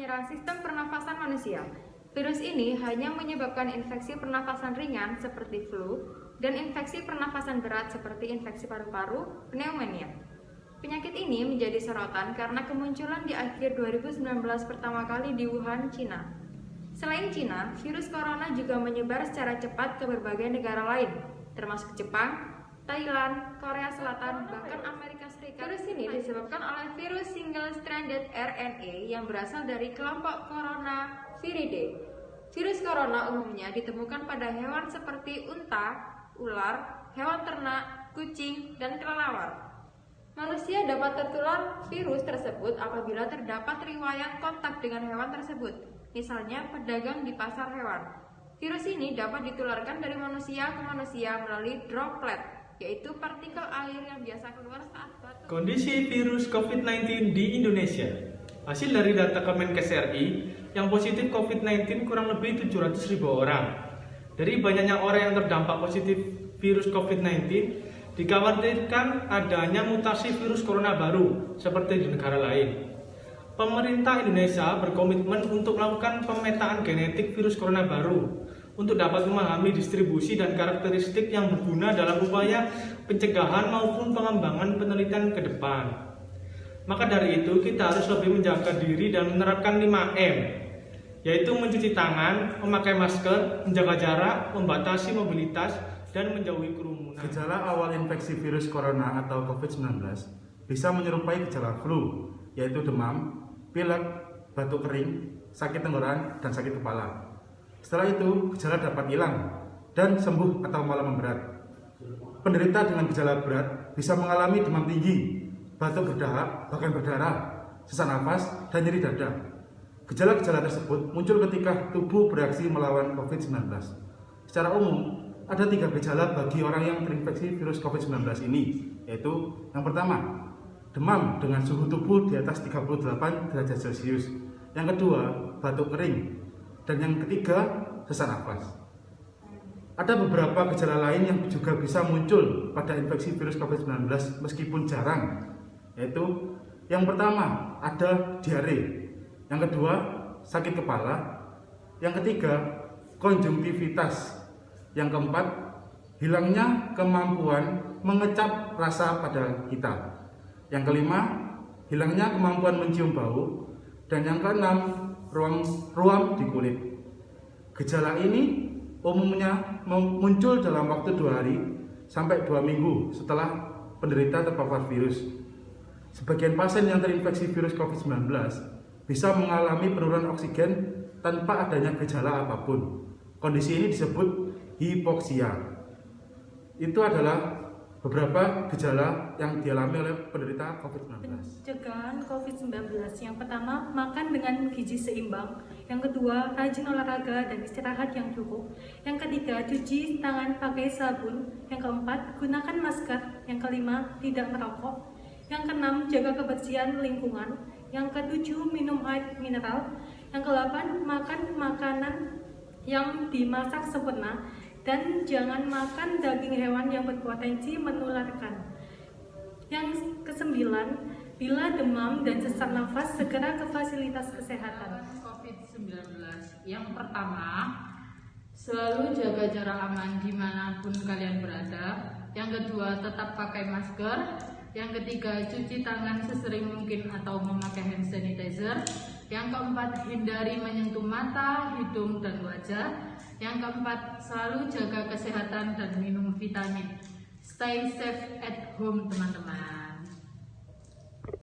menyerang sistem pernafasan manusia. Virus ini hanya menyebabkan infeksi pernafasan ringan seperti flu dan infeksi pernafasan berat seperti infeksi paru-paru, pneumonia. Penyakit ini menjadi sorotan karena kemunculan di akhir 2019 pertama kali di Wuhan, Cina. Selain Cina, virus corona juga menyebar secara cepat ke berbagai negara lain, termasuk Jepang, Thailand, Korea Selatan, bahkan Amerika Serikat. Virus ini disebabkan oleh virus single-stranded RNA yang berasal dari kelompok Coronaviridae. Virus corona umumnya ditemukan pada hewan seperti unta, ular, hewan ternak, kucing, dan kelelawar. Manusia dapat tertular virus tersebut apabila terdapat riwayat kontak dengan hewan tersebut, misalnya pedagang di pasar hewan. Virus ini dapat ditularkan dari manusia ke manusia melalui droplet, yaitu partikel air yang biasa keluar saat batuk. Kondisi virus COVID-19 di Indonesia. Hasil dari data Kemenkes RI, yang positif COVID-19 kurang lebih 700.000 orang. Dari banyaknya orang yang terdampak positif virus COVID-19, dikhawatirkan adanya mutasi virus corona baru seperti di negara lain. Pemerintah Indonesia berkomitmen untuk melakukan pemetaan genetik virus corona baru untuk dapat memahami distribusi dan karakteristik yang berguna dalam upaya pencegahan maupun pengembangan penelitian ke depan. Maka dari itu, kita harus lebih menjaga diri dan menerapkan 5M, yaitu mencuci tangan, memakai masker, menjaga jarak, membatasi mobilitas, dan menjauhi kerumunan. Gejala awal infeksi virus corona atau COVID-19 bisa menyerupai gejala flu, yaitu demam, pilek, batuk kering, sakit tenggorokan, dan sakit kepala. Setelah itu, gejala dapat hilang dan sembuh atau malah memberat. Penderita dengan gejala berat bisa mengalami demam tinggi, batuk berdahak, bahkan berdarah, sesak nafas, dan nyeri dada. Gejala-gejala tersebut muncul ketika tubuh bereaksi melawan COVID-19. Secara umum, ada 3 gejala bagi orang yang terinfeksi virus COVID-19 ini, yaitu yang pertama, demam dengan suhu tubuh di atas 38 derajat Celcius. Yang kedua, batuk kering. Dan yang ketiga, sesak nafas. Ada beberapa gejala lain yang juga bisa muncul pada infeksi virus COVID-19 meskipun jarang, yaitu yang pertama ada diare, yang kedua sakit kepala, yang ketiga konjungtivitas, yang keempat hilangnya kemampuan mengecap rasa pada kita, yang kelima hilangnya kemampuan mencium bau, dan yang keenam ruam di kulit. Gejala ini umumnya muncul dalam waktu 2 hari sampai 2 minggu setelah penderita terpapar virus. Sebagian pasien yang terinfeksi virus COVID-19 bisa mengalami penurunan oksigen tanpa adanya gejala apapun. Kondisi ini disebut hipoksia. Itu adalah beberapa gejala yang dialami oleh penderita COVID-19. Pencegahan COVID-19. Yang pertama, makan dengan gizi seimbang. Yang kedua, rajin olahraga dan istirahat yang cukup. Yang ketiga, cuci tangan pakai sabun. Yang keempat, gunakan masker. Yang kelima, tidak merokok. Yang keenam, jaga kebersihan lingkungan. Yang ketujuh, minum air mineral. Yang kedelapan, makan makanan yang dimasak sempurna. Dan jangan makan daging hewan yang berpotensi menularkan. Yang kesembilan, bila demam dan sesak nafas, segera ke fasilitas kesehatan. COVID-19. Yang pertama, selalu jaga jarak aman dimanapun kalian berada. Yang kedua, tetap pakai masker. Yang ketiga, cuci tangan sesering mungkin atau memakai hand sanitizer. Yang keempat, hindari menyentuh mata, hidung, dan wajah. Yang keempat, selalu jaga kesehatan dan minum vitamin. Stay safe at home, teman-teman.